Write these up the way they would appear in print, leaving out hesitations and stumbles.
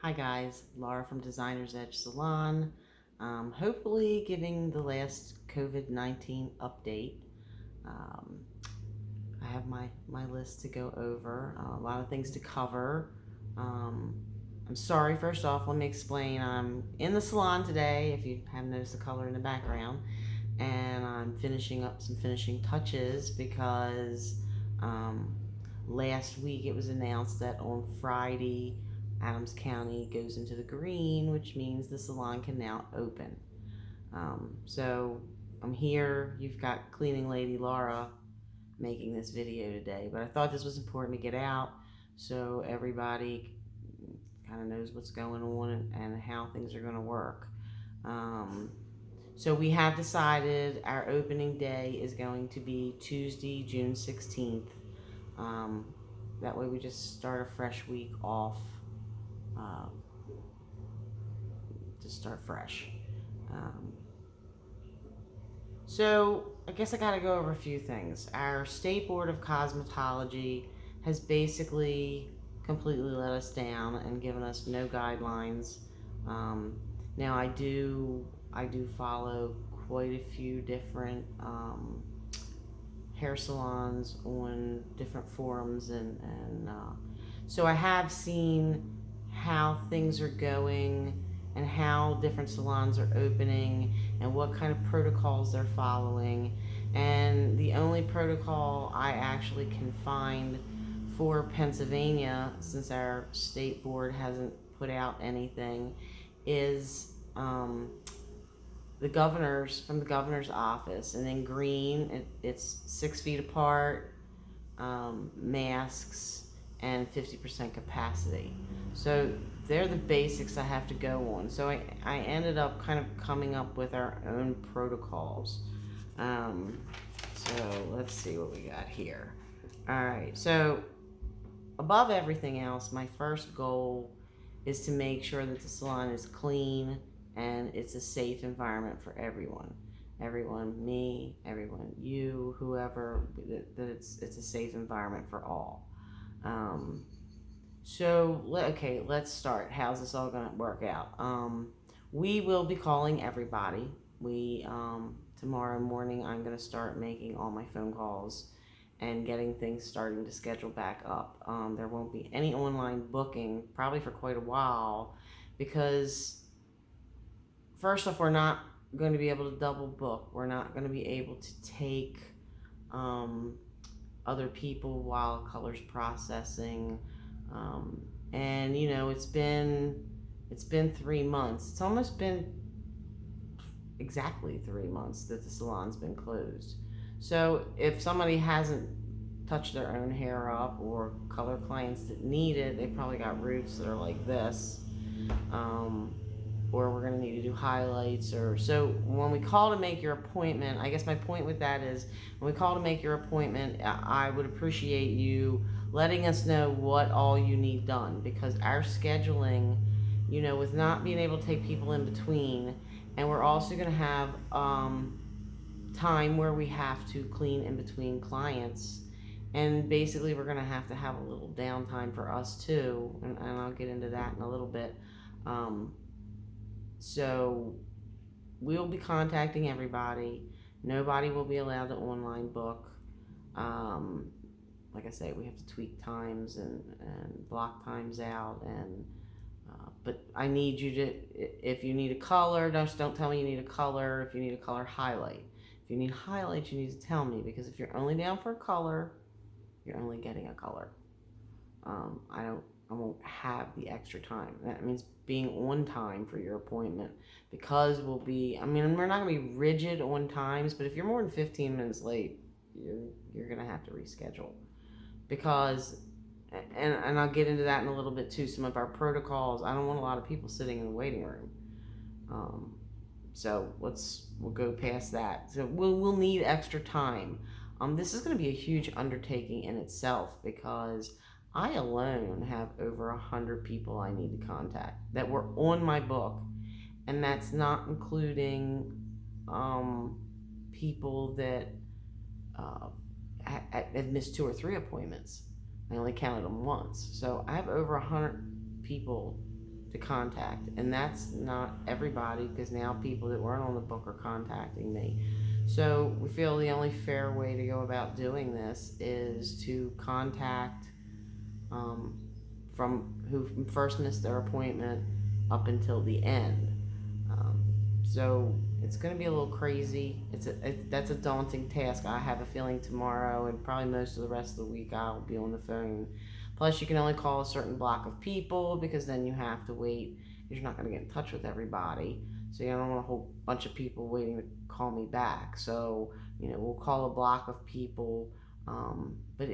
Hi guys, Laura from Designer's Edge Salon. Hopefully giving the last COVID-19 update. Um, I have my list to go over, a lot of things to cover. Um, I'm sorry, first off, let me explain. I'm in the salon today, if you haven't noticed the color in the background, and I'm finishing up some finishing touches because um, last week it was announced that on Friday, Adams County goes into the green, which means the salon can now open. So I'm here. You've got cleaning lady Laura making this video today, but I thought this was important to get out so everybody kind of knows what's going on and how things are going to work. Um, so we have decided our opening day is going to be Tuesday, June 16th. Um, that way we just start a fresh week off, uh, to start fresh. Um, So I guess I gotta go over a few things. Our State Board of Cosmetology has basically completely let us down and given us no guidelines. Now I do follow quite a few different hair salons on different forums and so I have seen how things are going and how different salons are opening and what kind of protocols they're following. And the only protocol I actually can find for Pennsylvania, since our state board hasn't put out anything, is the governor's from the governor's office. And in green, it's 6 feet apart, masks, and 50% capacity. So they're the basics I have to go on. So I ended up kind of coming up with our own protocols. Um, so let's see what we got here. All right. So above everything else, my first goal is to make sure that the salon is clean and it's a safe environment for everyone. Everyone, me, everyone, you, whoever, that it's a safe environment for all. Um, okay, let's start. How's this all going to work out? We will be calling everybody. Tomorrow morning, I'm going to start making all my phone calls and getting things starting to schedule back up. There won't be any online booking probably for quite a while because, first off, we're not going to be able to double book. We're not going to be able to take um, other people while colors processing. And it's been 3 months. It's almost been exactly 3 months that the salon's been closed. So if somebody hasn't touched their own hair up, or color clients that need it, they probably got roots that are like this. Um, or we're going to need to do highlights. Or so when we call to make your appointment, I guess my point with that is when we call to make your appointment, I would appreciate you letting us know what all you need done, because our scheduling, with not being able to take people in between, and we're also going to have time where we have to clean in between clients, and basically we're going to have a little downtime for us too, and I'll get into that in a little bit. So we'll be contacting everybody. Nobody will be allowed to online book. Um, like I say, we have to tweak times and block times out. But I need you to, if you need a color, don't tell me you need a color. If you need a color, highlight. If you need highlights, you need to tell me, because if you're only down for a color, you're only getting a color. I won't have the extra time. That means being on time for your appointment, because we're not going to be rigid on times, but if you're more than 15 minutes late, you're going to have to reschedule. Because, and I'll get into that in a little bit too, some of our protocols, I don't want a lot of people sitting in the waiting room. So we'll go past that. So we'll need extra time. This is going to be a huge undertaking in itself, because I alone have over 100 people I need to contact that were on my book, and that's not including people that uh, have missed 2 or 3 appointments. I only counted them once, so I have over 100 people to contact, and that's not everybody, because now people that weren't on the book are contacting me. So we feel the only fair way to go about doing this is to contact um, from who first missed their appointment up until the end. Um, so it's going to be a little crazy. That's a daunting task. I have a feeling tomorrow and probably most of the rest of the week I'll be on the phone. Plus, you can only call a certain block of people, because then you have to wait. You're not going to get in touch with everybody. So you don't want a whole bunch of people waiting to call me back. So we'll call a block of people. But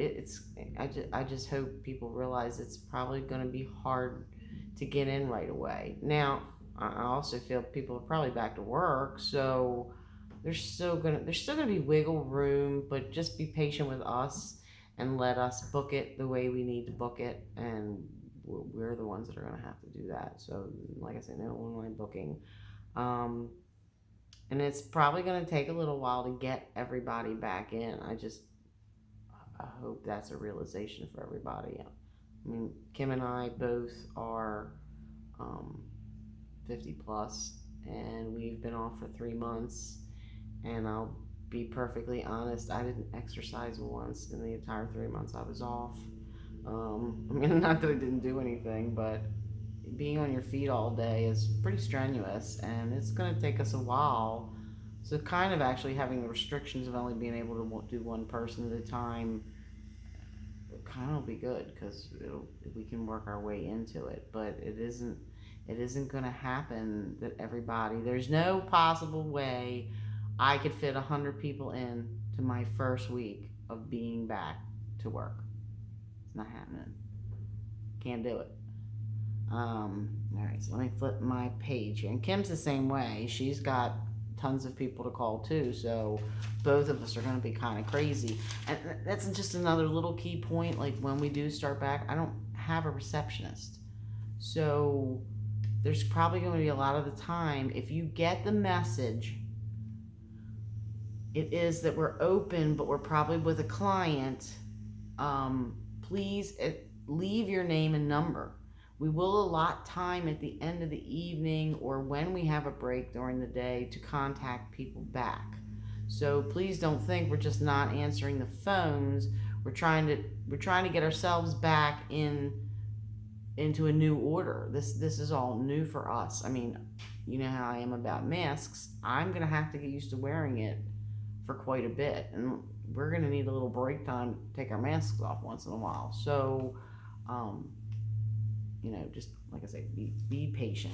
I just hope people realize it's probably going to be hard to get in right away. Now, I also feel people are probably back to work, so there's still gonna be wiggle room, but just be patient with us and let us book it the way we need to book it, and we're the ones that are gonna have to do that. So, like I said, no online booking. Um, and it's probably gonna take a little while to get everybody back in. I hope that's a realization for everybody. I mean, Kim and I both are um, 50 plus, and we've been off for 3 months. And I'll be perfectly honest, I didn't exercise once in the entire 3 months I was off. I mean, not that I didn't do anything, but being on your feet all day is pretty strenuous, and it's going to take us a while. So, kind of actually having the restrictions of only being able to do one person at a time kind of will be good, because we can work our way into it. But it isn't going to happen that everybody. There's no possible way I could fit 100 people in to my first week of being back to work. It's not happening. Can't do it. All right, so let me flip my page here. And Kim's the same way. She's got tons of people to call too, so both of us are going to be kind of crazy. And that's just another little key point. Like, when we do start back, I don't have a receptionist, so there's probably going to be a lot of the time, if you get the message, it is that we're open, but we're probably with a client. Please leave your name and number. We will allot time at the end of the evening or when we have a break during the day to contact people back. So please don't think we're just not answering the phones. We're trying to get ourselves back into a new order. This is all new for us. I mean, you know how I am about masks. I'm gonna have to get used to wearing it for quite a bit, and we're gonna need a little break time to take our masks off once in a while. So, just like I say, be patient.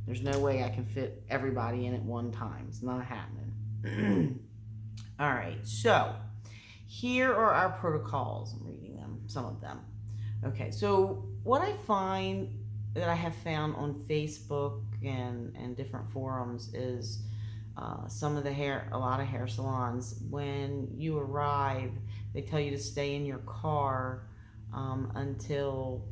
There's no way I can fit everybody in at one time. It's not happening. All right, so here are our protocols. I'm reading them, some of them. Okay, so what I find that I have found on Facebook and different forums is a lot of hair salons, when you arrive, they tell you to stay in your car until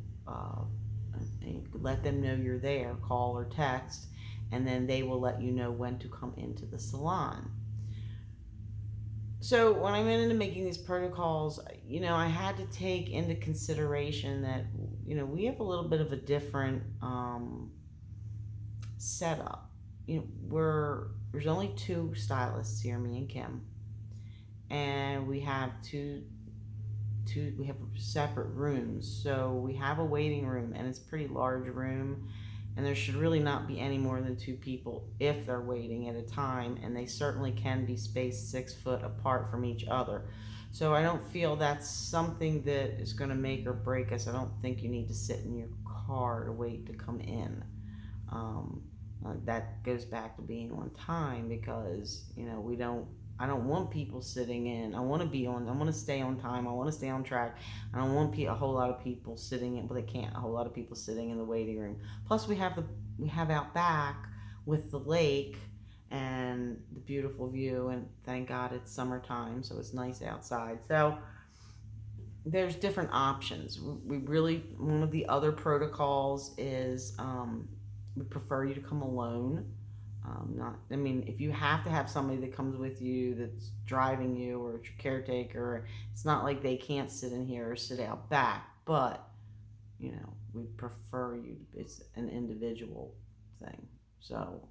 let them know you're there, call or text, and then they will let you know when to come into the salon. So when I went into making these protocols, I had to take into consideration that, we have a little bit of a different setup. There's only two stylists here, me and Kim, and we have we have separate rooms. So we have a waiting room, and it's a pretty large room, and there should really not be any more than two people if they're waiting at a time, and they certainly can be spaced 6 foot apart from each other. So I don't feel that's something that is going to make or break us. I don't think you need to sit in your car to wait to come in. That goes back to being on time, because I don't want people sitting in. I want to stay on time. I want to stay on track. I don't want a whole lot of people sitting in, but they can't. A whole lot of people sitting in the waiting room. Plus, we have out back with the lake and the beautiful view, and thank God it's summertime, so it's nice outside. So there's different options. One of the other protocols is we prefer you to come alone. If you have to have somebody that comes with you that's driving you, or it's your caretaker, it's not like they can't sit in here or sit out back, but we prefer you. It's an individual thing. So,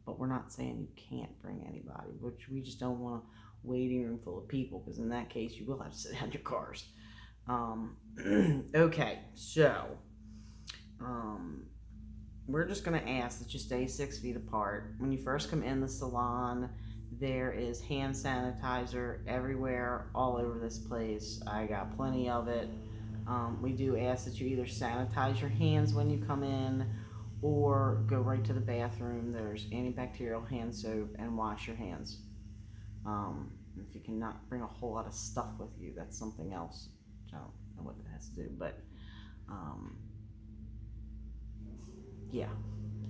but we're not saying you can't bring anybody, which we just don't want a waiting room full of people, because in that case you will have to sit down in your cars. Okay, so we're just going to ask that you stay 6 feet apart. When you first come in the salon, there is hand sanitizer everywhere, all over this place. I got plenty of it. We do ask that you either sanitize your hands when you come in or go right to the bathroom. There's antibacterial hand soap, and wash your hands. If you cannot bring a whole lot of stuff with you, that's something else. I don't know what that has to do, but yeah.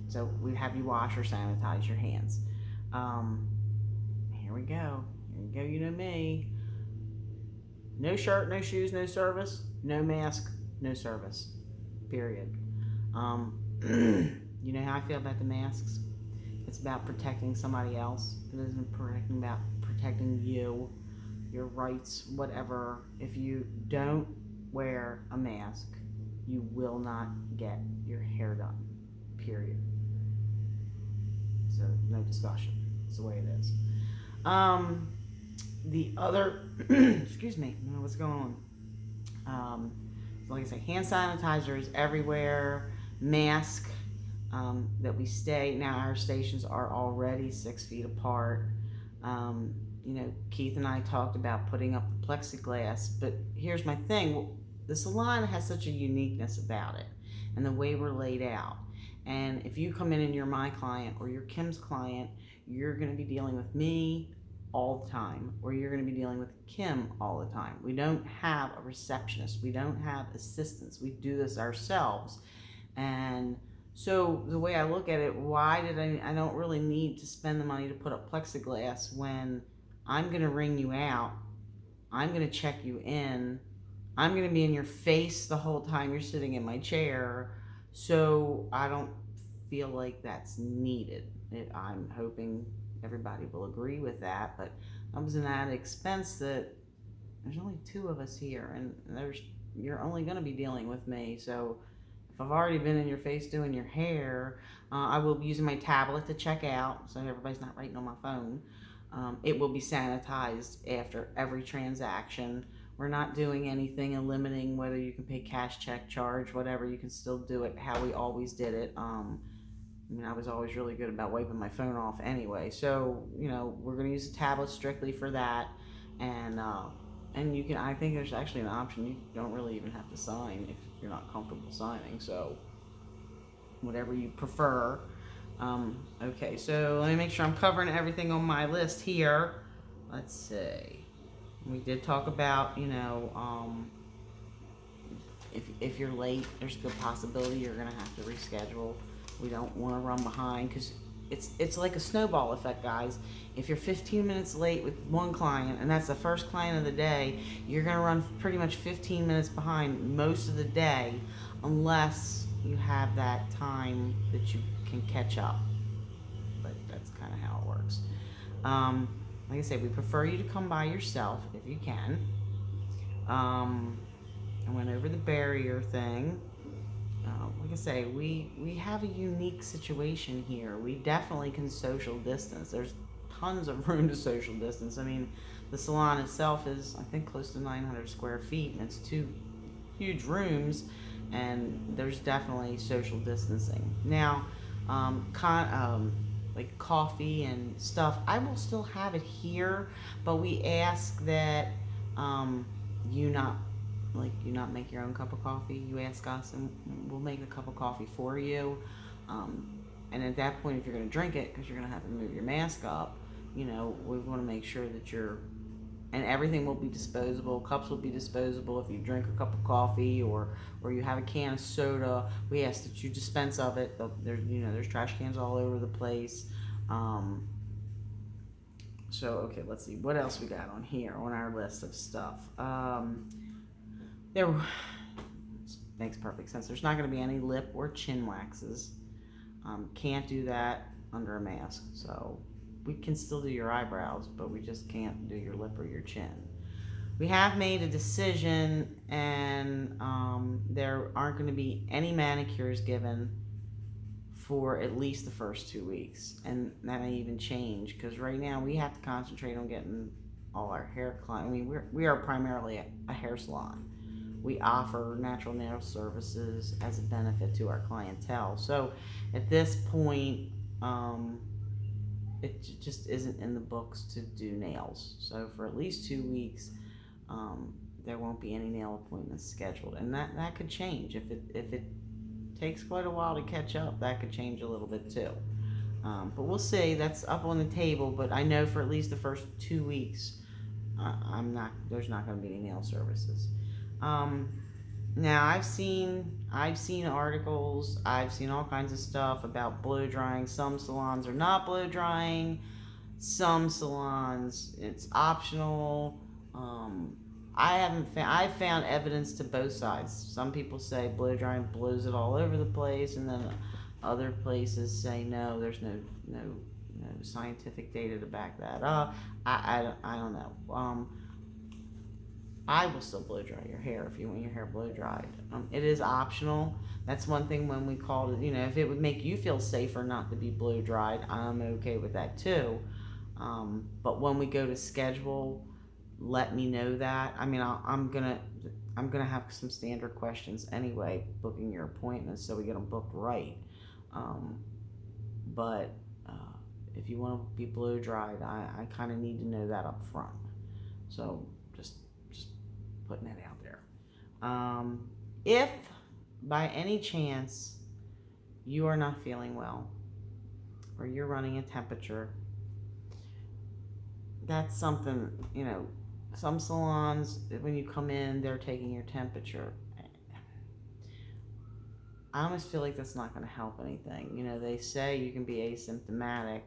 So we have you wash or sanitize your hands. Here we go. Here we go. You know me. No shirt, no shoes, no service. No mask, no service. Period. You know how I feel about the masks? It's about protecting somebody else. It isn't about protecting you, your rights, whatever. If you don't wear a mask, you will not get your hair done. Period. So no discussion. It's the way it is. The other, excuse me, I don't know what's going on. Like I say, hand sanitizer is everywhere. Mask. That we stay. Now our stations are already 6 feet apart. Keith and I talked about putting up the plexiglass, but here's my thing. The salon has such a uniqueness about it and the way we're laid out. And if you come in and you're my client or you're Kim's client, you're going to be dealing with me all the time, or you're going to be dealing with Kim all the time. We don't have a receptionist. We don't have assistants. We do this ourselves. And so the way I look at it, I don't really need to spend the money to put up plexiglass when I'm going to ring you out. I'm going to check you in. I'm going to be in your face the whole time you're sitting in my chair. So I don't feel like that's needed. I'm hoping everybody will agree with that, but comes an added expense that there's only 2 of us here, and you're only going to be dealing with me. So if I've already been in your face doing your hair, I will be using my tablet to check out, so everybody's not writing on my phone. It will be sanitized after every transaction. We're not doing anything and limiting whether you can pay cash, check, charge, whatever. You can still do it how we always did it. I was always really good about wiping my phone off anyway. So, we're going to use the tablet strictly for that. And you can, I think there's actually an option. You don't really even have to sign if you're not comfortable signing. So, whatever you prefer. Okay, so let me make sure I'm covering everything on my list here. Let's see. We did talk about, if you're late, there's a good possibility you're going to have to reschedule. We don't want to run behind because it's like a snowball effect, guys. If you're 15 minutes late with one client, and that's the first client of the day, you're going to run pretty much 15 minutes behind most of the day unless you have that time that you can catch up. But that's kind of how it works. Like I said, we prefer you to come by yourself if you can. I went over the barrier thing. Like I say, we have a unique situation here. We definitely can social distance. There's tons of room to social distance. I mean, the salon itself is, I think, close to 900 square feet, and it's 2 huge rooms, and there's definitely social distancing. Now, like coffee and stuff, I will still have it here, but we ask that you not make your own cup of coffee. You ask us, and we'll make a cup of coffee for you. And at that point, if you're going to drink it, because you're going to have to move your mask up, we want to make sure that and everything will be disposable. Cups will be disposable. If you drink a cup of coffee or you have a can of soda, we ask that you dispense of it. There's trash cans all over the place. So, okay, let's see. What else we got on here on our list of stuff? Makes perfect sense. There's not going to be any lip or chin waxes. Can't do that under a mask. So we can still do your eyebrows, but we just can't do your lip or your chin. we have made a decision, and there aren't going to be any manicures given for at least the first 2 weeks, and that may even change because right now we have to concentrate on getting all our hair clients. I mean, we are primarily a hair salon. We offer natural nail services as a benefit to our clientele. So at this point, it just isn't in the books to do nails. So for at least 2 weeks, there won't be any nail appointments scheduled, and that could change if it takes quite a while to catch up. That could change a little bit too. But we'll see. That's up on the table. But I know for at least the first 2 weeks, I'm not. There's not going to be any nail services. Um, Now I've seen articles. I've seen all kinds of stuff about blow drying. Some salons are not blow drying. Some salons it's optional. I haven't found. I've found evidence to both sides. Some people say blow drying blows it all over the place, and then other places say no. There's no scientific data to back that up. I don't know. I will still blow dry your hair if you want your hair blow dried. It is optional. That's one thing when we called it. If it would make you feel safer not to be blow dried, I'm okay with that too. But when we go to schedule, let me know that. I mean, I'm gonna have some standard questions anyway, booking your appointments so we get them booked right. Um, but if you want to be blow dried, I kind of need to know that up front. So just putting that out there. If by any chance you are not feeling well or you're running a temperature, that's something, some salons, when you come in, they're taking your temperature. I almost feel like that's not going to help anything. They say you can be asymptomatic.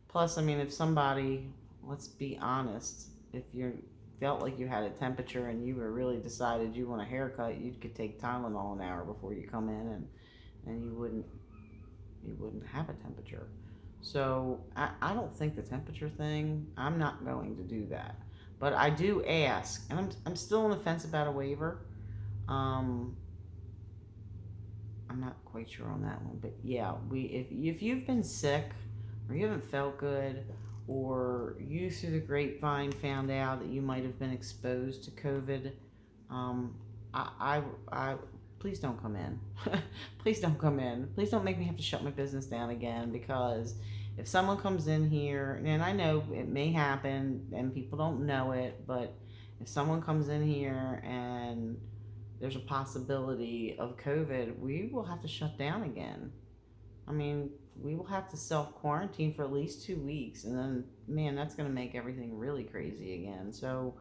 Plus, I mean, if somebody, let's be honest, if you felt like you had a temperature and you were really decided you want a haircut, you could take Tylenol an hour before you come in, and you wouldn't have a temperature. So I don't think the temperature thing, I'm not going to do that. But I do ask, and I'm still on the fence about a waiver. I'm not quite sure on that one, but yeah, if you've been sick or you haven't felt good, or you through the grapevine found out that you might have been exposed to COVID, I please don't come in. Please don't come in. Please don't make me have to shut my business down again, because if someone comes in here, and I know it may happen and people don't know it, but if someone comes in here and there's a possibility of COVID, we will have to shut down again. I mean, we will have to self-quarantine for at least 2 weeks, and then, man, that's going to make everything really crazy again. So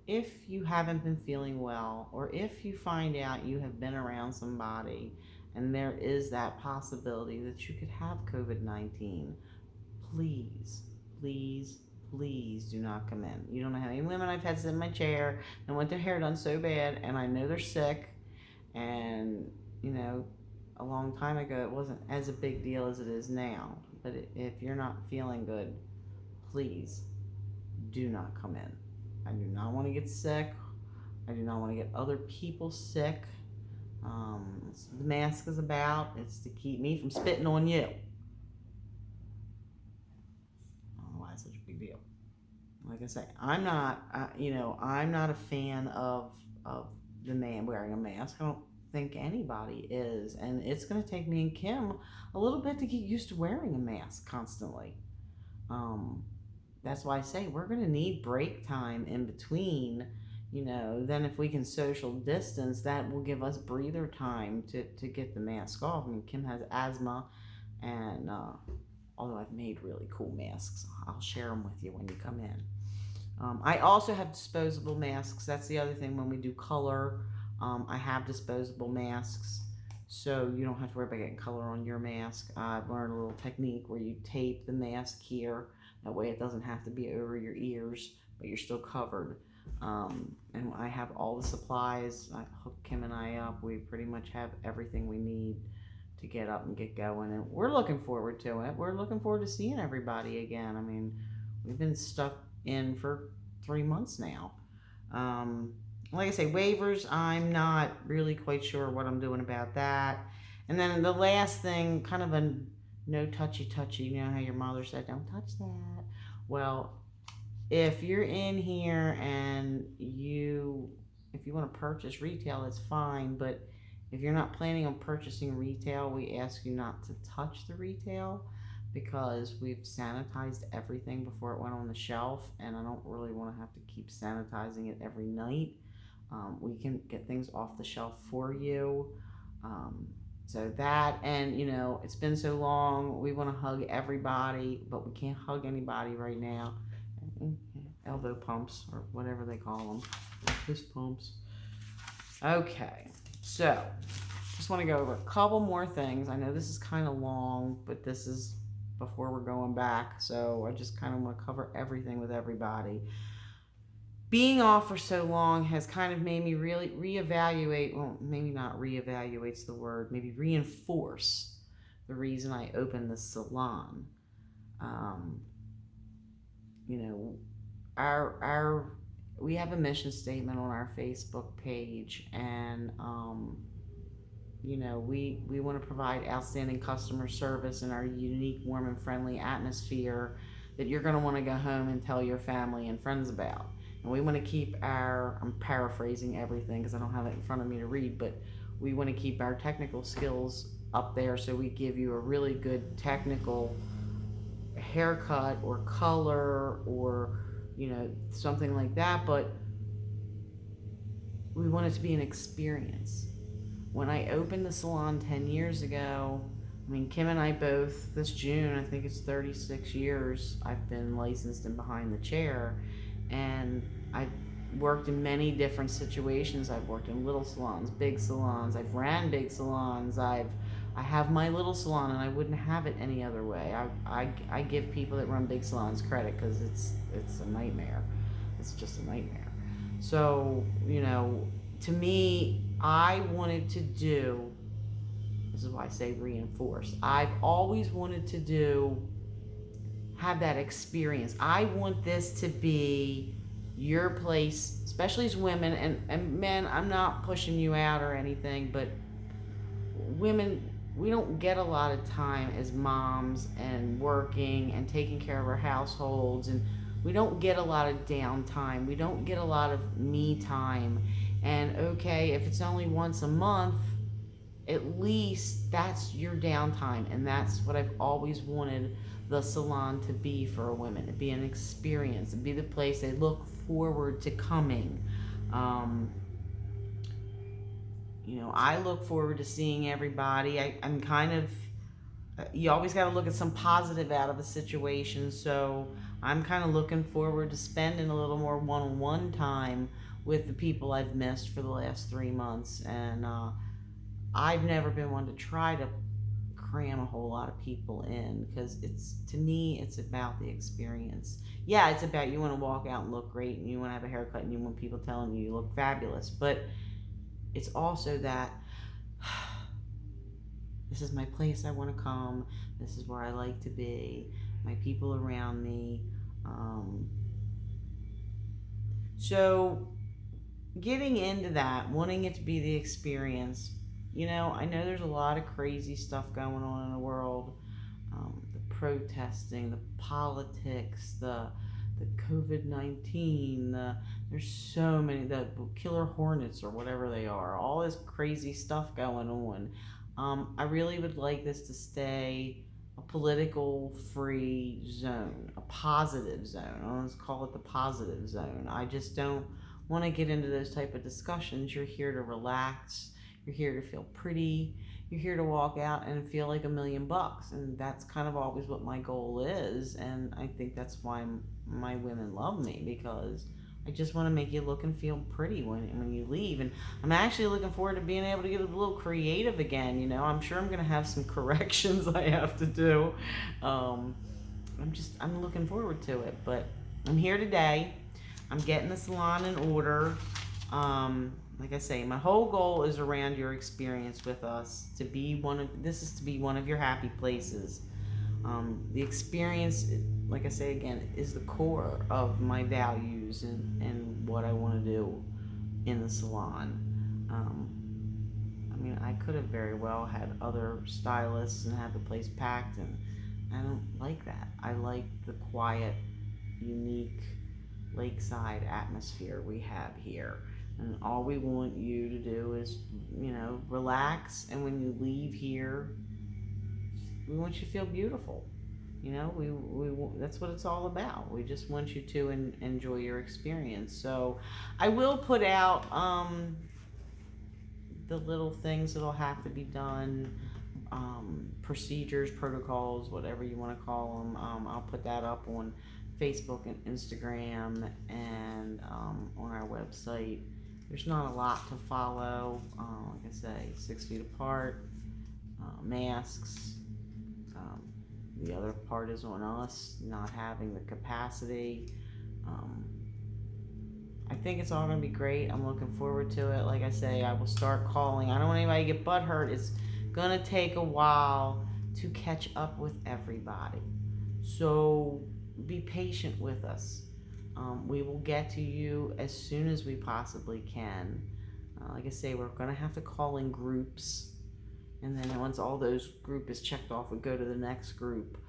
if you haven't been feeling well, or if you find out you have been around somebody and there is that possibility that you could have COVID-19, please, please, please do not come in. You don't know how many women I've had sit in my chair and want their hair done so bad, and I know they're sick, and, a long time ago it wasn't as a big deal as it is now. But if you're not feeling good, please do not come in. I do not want to get sick. I do not want to get other people sick. The mask is about. It's to keep me from spitting on you. I don't know why it's such a big deal. Like I say, I'm not a fan of the man wearing a mask. I don't think anybody is, and it's going to take me and Kim a little bit to get used to wearing a mask constantly. That's why I say we're going to need break time in between. Then if we can social distance, that will give us breather time to get the mask off. I mean, Kim has asthma, and although I've made really cool masks, I'll share them with you when you come in. I also have disposable masks. That's the other thing. When we do color, I have disposable masks, so you don't have to worry about getting color on your mask. I've learned a little technique where you tape the mask here. That way it doesn't have to be over your ears, but you're still covered. And I have all the supplies. I hooked Kim and I up. We pretty much have everything we need to get up and get going, and we're looking forward to it. We're looking forward to seeing everybody again. I mean, we've been stuck in for 3 months now. Like I say, waivers, I'm not really quite sure what I'm doing about that. And then the last thing, kind of a no touchy touchy, you know how your mother said, don't touch that. Well, if you're in here and if you want to purchase retail, it's fine, but if you're not planning on purchasing retail, we ask you not to touch the retail because we've sanitized everything before it went on the shelf, and I don't really want to have to keep sanitizing it every night. We can get things off the shelf for you. So that, and it's been so long, we want to hug everybody, but we can't hug anybody right now. Elbow pumps, or whatever they call them, fist pumps. Okay, so just want to go over a couple more things. I know this is kind of long, but this is before we're going back, so I just kind of want to cover everything with everybody. Being off for so long has kind of made me really reevaluate, well, maybe not reevaluate's the word, maybe reinforce the reason I opened the salon. Our we have a mission statement on our Facebook page, and we want to provide outstanding customer service in our unique, warm, and friendly atmosphere that you're going to want to go home and tell your family and friends about. And we want to keep I'm paraphrasing everything because I don't have it in front of me to read, but we want to keep our technical skills up there, so we give you a really good technical haircut or color or something like that, but we want it to be an experience. When I opened the salon 10 years ago, Kim and I both, this June, I think it's 36 years I've been licensed and behind the chair, and I've worked in many different situations. I've worked in little salons, big salons, I've ran big salons, I have my little salon, and I wouldn't have it any other way. I give people that run big salons credit because it's a nightmare. It's just a nightmare. So, to me, I wanted to do, this is why I say reinforce. I've always wanted to have that experience. I want this to be your place, especially as women, and men, I'm not pushing you out or anything, but women, we don't get a lot of time as moms and working and taking care of our households, and we don't get a lot of downtime. We don't get a lot of me time. And okay, if it's only once a month, at least that's your downtime. And that's what I've always wanted the salon to be for women, to be an experience, to be the place they look forward to coming. I look forward to seeing everybody. I'm kind of, you always got to look at some positive out of a situation, so I'm kind of looking forward to spending a little more one-on-one time with the people I've missed for the last 3 months. And I've never been one to try to cram a whole lot of people in, because to me it's about the experience. Yeah, it's about, you want to walk out and look great, and you want to have a haircut, and you want people telling you look fabulous, but it's also that this is my place I want to come, this is where I like to be, my people around me. So getting into that, wanting it to be the experience, I know there's a lot of crazy stuff going on in the world. The protesting, the politics, the COVID-19, there's so many, the killer hornets or whatever they are, all this crazy stuff going on. I really would like this to stay a political free zone, a positive zone. Let's call it the positive zone. I just don't want to get into those type of discussions. You're here to relax. You're here to feel pretty. You're here to walk out and feel like $1 million. And that's kind of always what my goal is. And I think that's why my women love me, because I just want to make you look and feel pretty when you leave. And I'm actually looking forward to being able to get a little creative again. I'm sure I'm going to have some corrections I have to do. I'm looking forward to it. But I'm here today. I'm getting the salon in order. Like I say, my whole goal is around your experience with us, to be one of your happy places. The experience, like I say again, is the core of my values and what I want to do in the salon. I mean, I could have very well had other stylists and had the place packed, and I don't like that. I like the quiet, unique lakeside atmosphere we have here. And all we want you to do is, relax. And when you leave here, we want you to feel beautiful. That's what it's all about. We just want you to enjoy your experience. So I will put out the little things that'll have to be done, procedures, protocols, whatever you want to call them. I'll put that up on Facebook and Instagram and on our website. There's not a lot to follow. Like I say, 6 feet apart, masks. The other part is on us not having the capacity. I think it's all going to be great. I'm looking forward to it. Like I say, I will start calling. I don't want anybody to get butthurt. It's going to take a while to catch up with everybody. So be patient with us. We will get to you as soon as we possibly can. Like I say, we're going to have to call in groups. And then once all those group is checked off, we go to the next group.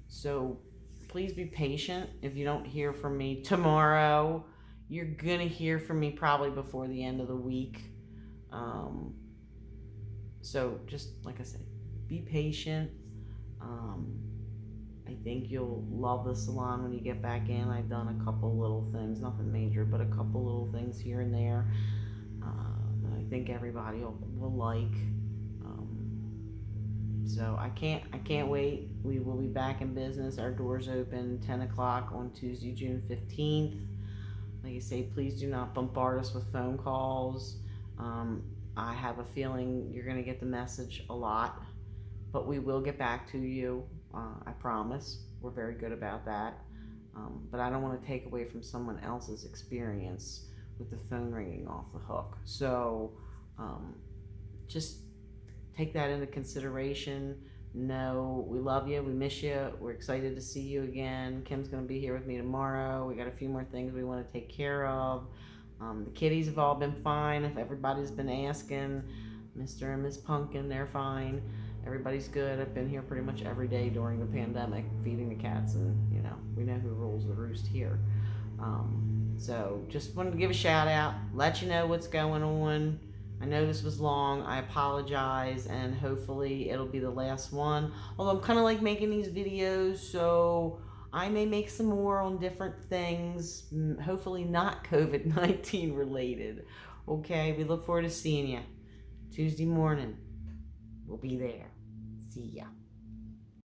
So please be patient. If you don't hear from me tomorrow, you're going to hear from me probably before the end of the week. So just like I said, be patient. I think you'll love the salon when you get back in. I've done a couple little things, nothing major, but a couple little things here and there that I think everybody will like. So I can't wait. We will be back in business. Our doors open 10 o'clock on Tuesday, June 15th. Like I say, please do not bombard us with phone calls. I have a feeling you're going to get the message a lot, but we will get back to you. I promise. We're very good about that. But I don't want to take away from someone else's experience with the phone ringing off the hook. So just take that into consideration. No, we love you. We miss you. We're excited to see you again. Kim's going to be here with me tomorrow. We got a few more things we want to take care of. The kitties have all been fine. If everybody's been asking, Mr. and Miss Pumpkin, they're fine. Everybody's good. I've been here pretty much every day during the pandemic feeding the cats, and we know who rules the roost here. So just wanted to give a shout out, let you know what's going on. I know this was long. I apologize, and hopefully it'll be the last one. Although I'm kind of like making these videos, so I may make some more on different things, hopefully not COVID-19 related. Okay, we look forward to seeing you Tuesday morning. We'll be there. See ya.